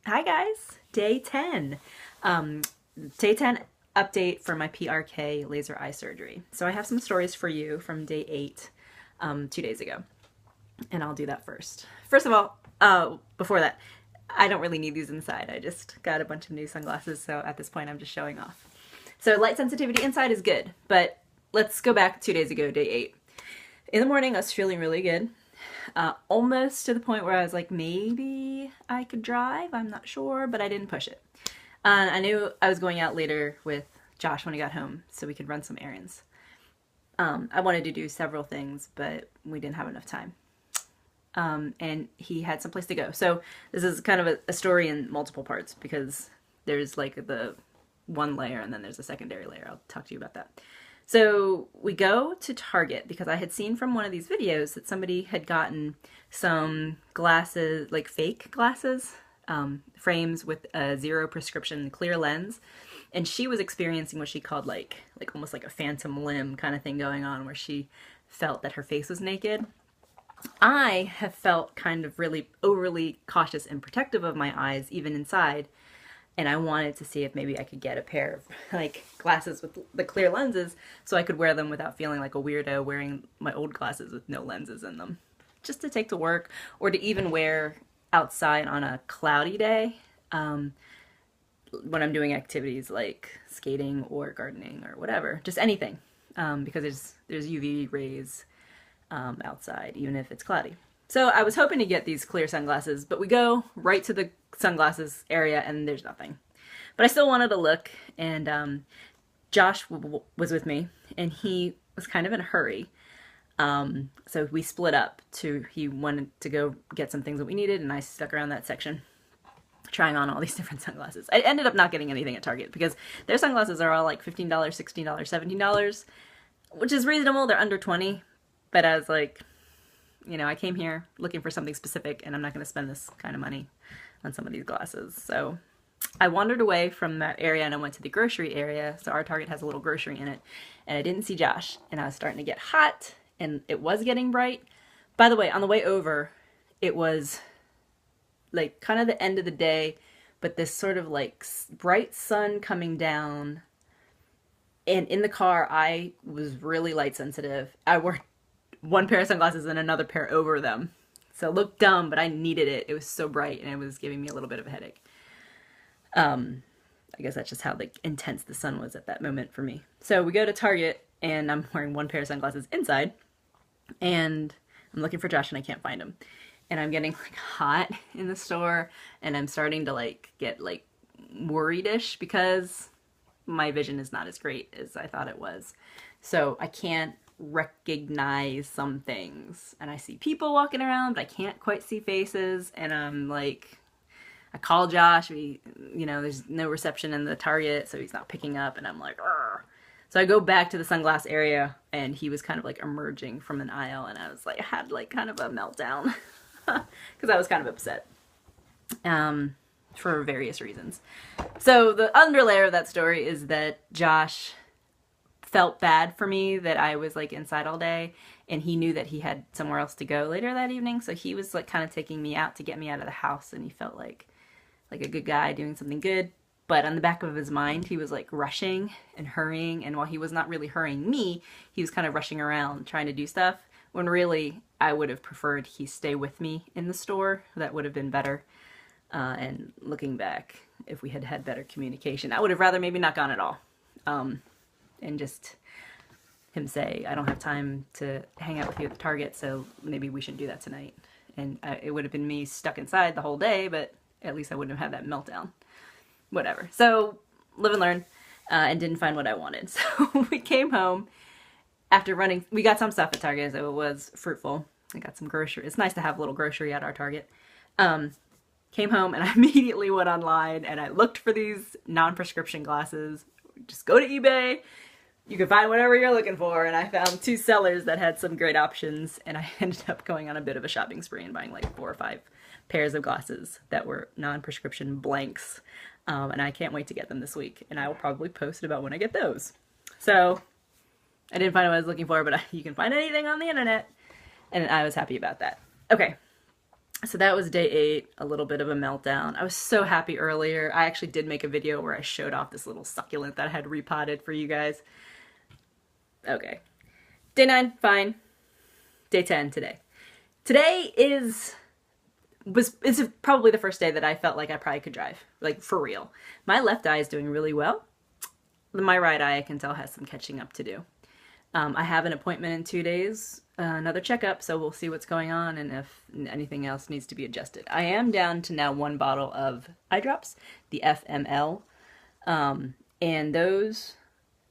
Hi guys, day 10. Um, Day 10 update for my PRK laser eye surgery. So I have some stories for you from day 8, 2 days ago, and I'll do that first. First of all, before that, I don't really need these inside. I just got a bunch of new sunglasses, so at this point I'm just showing off. So light sensitivity inside is good, but let's go back 2 days ago, day 8. In the morning, I was feeling really good. Almost to the point where I was like, maybe I could drive. I'm not sure, but I didn't push it. I knew I was going out later with Josh when he got home so we could run some errands. I wanted to do several things, but we didn't have enough time. And he had someplace to go. So this is kind of a story in multiple parts because there's like the one layer and then there's a secondary layer. I'll talk to you about that. So we go to Target because I had seen from one of these videos that somebody had gotten some glasses, like fake glasses, frames with a 0 prescription clear lens. And she was experiencing what she called like almost like a phantom limb kind of thing going on where she felt that her face was naked. I have felt kind of really overly cautious and protective of my eyes, even inside, and I wanted to see if maybe I could get a pair of like glasses with the clear lenses so I could wear them without feeling like a weirdo wearing my old glasses with no lenses in them. Just to take to work or to even wear outside on a cloudy day when I'm doing activities like skating or gardening or whatever, just anything, because there's UV rays outside, even if it's cloudy. So I was hoping to get these clear sunglasses, but we go right to the sunglasses area and there's nothing. But I still wanted to look, and Josh was with me, and he was kind of in a hurry. So we split up he wanted to go get some things that we needed, and I stuck around that section trying on all these different sunglasses. I ended up not getting anything at Target because their sunglasses are all like $15, $16, $17, which is reasonable. They're under 20, but I was like, I came here looking for something specific and I'm not going to spend this kind of money on some of these glasses. So I wandered away from that area and I went to the grocery area. So our Target has a little grocery in it, and I didn't see Josh, and I was starting to get hot and it was getting bright. By the way, on the way over, it was like kind of the end of the day, but this sort of like bright sun coming down. And in the car, I was really light sensitive. I wore one pair of sunglasses and another pair over them. So it looked dumb, but I needed it. It was so bright and it was giving me a little bit of a headache. I guess that's just how like intense the sun was at that moment for me. So we go to Target and I'm wearing one pair of sunglasses inside, and I'm looking for Josh and I can't find him. And I'm getting like hot in the store, and I'm starting to like get like worried-ish because my vision is not as great as I thought it was. So I can't recognize some things, and I see people walking around but I can't quite see faces, and I'm like, I call Josh, there's no reception in the Target, so he's not picking up, and I'm like, Argh. So I go back to the sunglass area and he was kind of like emerging from an aisle, and I was like, I had like kind of a meltdown because I was kind of upset for various reasons. So the underlayer of that story is that Josh felt bad for me that I was like inside all day, and he knew that he had somewhere else to go later that evening, so he was like kind of taking me out to get me out of the house, and he felt like a good guy doing something good. But on the back of his mind, he was like rushing and hurrying, and while he was not really hurrying me, he was kind of rushing around trying to do stuff, when really I would have preferred he stay with me in the store. That would have been better. And looking back, if we had had better communication, I would have rather maybe not gone at all. And just him say, I don't have time to hang out with you at the Target, so maybe we shouldn't do that tonight. And it would have been me stuck inside the whole day, but at least I wouldn't have had that meltdown. Whatever. So, live and learn, and didn't find what I wanted. So we came home after running. We got some stuff at Target, so it was fruitful. I got some grocery. It's nice to have a little grocery at our Target. Came home and I immediately went online and I looked for these non-prescription glasses. Just go to eBay. You can find whatever you're looking for, and I found 2 sellers that had some great options, and I ended up going on a bit of a shopping spree and buying like 4 or 5 pairs of glasses that were non-prescription blanks, and I can't wait to get them this week, and I will probably post about when I get those. So I didn't find what I was looking for, but you can find anything on the internet, and I was happy about that. Okay, So that was day 8, a little bit of a meltdown. I was so happy earlier. I actually did make a video where I showed off this little succulent that I had repotted for you guys. Okay. Day 9, fine. Day 10 today. Today is probably the first day that I felt like I probably could drive, like for real. My left eye is doing really well. My right eye, I can tell, has some catching up to do. I have an appointment in 2 days, another checkup, so we'll see what's going on and if anything else needs to be adjusted. I am down to now 1 bottle of eye drops, the FML, and those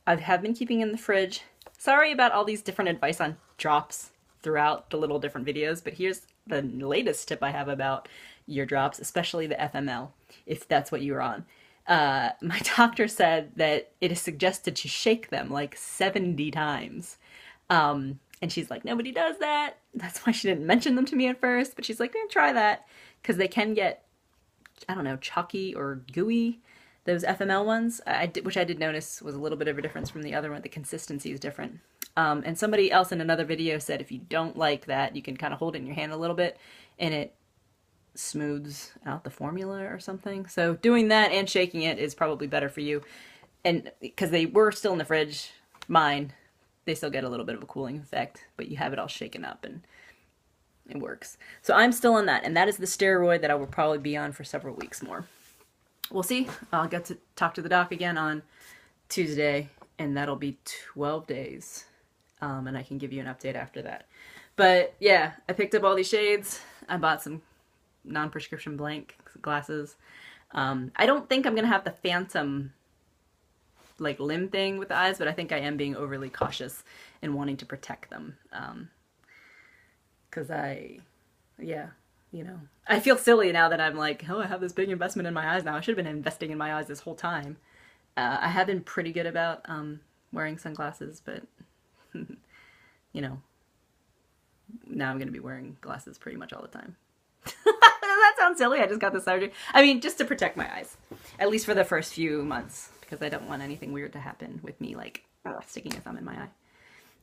I have been keeping in the fridge. Sorry about all these different advice on drops throughout the little different videos, but here's the latest tip I have about your drops, especially the FML, if that's what you're on. My doctor said that it is suggested to shake them like 70 times. And she's like, nobody does that. That's why she didn't mention them to me at first, but she's like, try that. Because they can get, I don't know, chalky or gooey, those FML ones, which I did notice was a little bit of a difference from the other one. The consistency is different. And somebody else in another video said if you don't like that, you can kind of hold it in your hand a little bit and it smooths out the formula or something. So doing that and shaking it is probably better for you. And because they were still in the fridge, mine, they still get a little bit of a cooling effect, but you have it all shaken up and it works. So I'm still on that, and that is the steroid that I will probably be on for several weeks more. We'll see. I'll get to talk to the doc again on Tuesday, and that'll be 12 days. And I can give you an update after that. But yeah, I picked up all these shades. I bought some non-prescription blank glasses. I don't think I'm gonna have the phantom like limb thing with the eyes, but I think I am being overly cautious and wanting to protect them. Because I feel silly now that I'm like, oh, I have this big investment in my eyes now. I should have been investing in my eyes this whole time. I have been pretty good about wearing sunglasses, but now I'm going to be wearing glasses pretty much all the time. That sounds silly. I just got the surgery. I mean, just to protect my eyes, at least for the first few months, because I don't want anything weird to happen with me, like sticking a thumb in my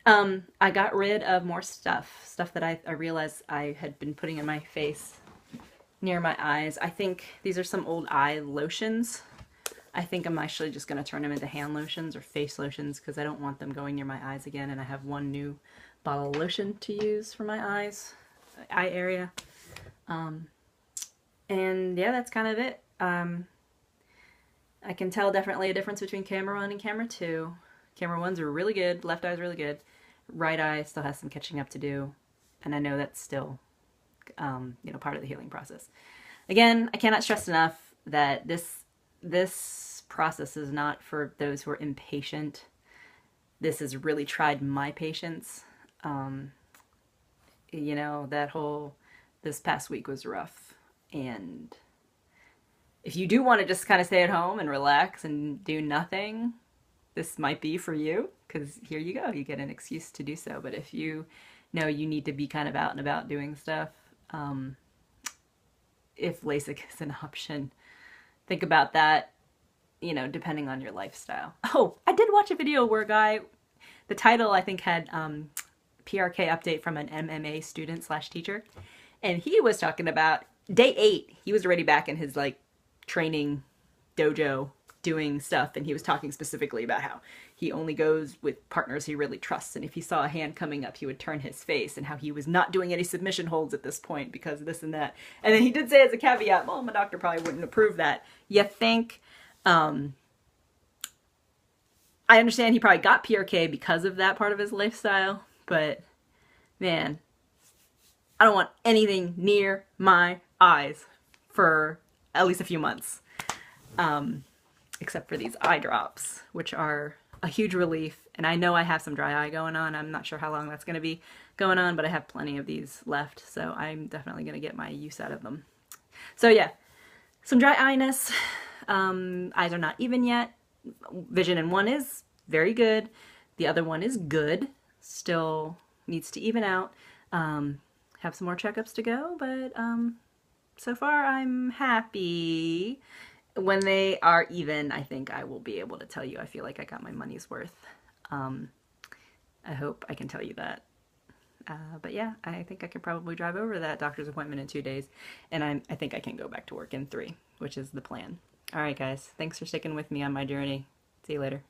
eye. I got rid of more stuff that I realized I had been putting in my face near my eyes. I think these are some old eye lotions. I think I'm actually just going to turn them into hand lotions or face lotions because I don't want them going near my eyes again, and I have one new bottle of lotion to use for my eye area. And yeah, that's kind of it. I can tell definitely a difference between camera 1 and camera 2. Camera 1's are really good, left eye's really good. Right eye still has some catching up to do, and I know that's still, part of the healing process. Again, I cannot stress enough that this process is not for those who are impatient. This has really tried my patience. This past week was rough, and if you do want to just kind of stay at home and relax and do nothing, this might be for you, because here you go, you get an excuse to do so. But if you know you need to be kind of out and about doing stuff, if LASIK is an option, think about that, depending on your lifestyle. Oh, I did watch a video where the title I think had PRK update from an MMA student / teacher, and he was talking about day 8. He was already back in his training dojo doing stuff, and he was talking specifically about how he only goes with partners he really trusts, and if he saw a hand coming up, he would turn his face, and how he was not doing any submission holds at this point because of this and that. And then he did say as a caveat, well, my doctor probably wouldn't approve that. You think, I understand he probably got PRK because of that part of his lifestyle, but man, I don't want anything near my eyes for at least a few months. Except for these eye drops, which are a huge relief. And I know I have some dry eye going on. I'm not sure how long that's going to be going on, but I have plenty of these left, so I'm definitely going to get my use out of them. So yeah, some dry eye-ness. Eyes are not even yet. Vision in one is very good. The other one is good. Still needs to even out. Have some more checkups to go, but so far I'm happy. When they are even, I think I will be able to tell you I feel like I got my money's worth. I hope I can tell you that. But yeah, I think I could probably drive over to that doctor's appointment in 2 days, and I think I can go back to work in 3, which is the plan. All right, guys, thanks for sticking with me on my journey. See you later.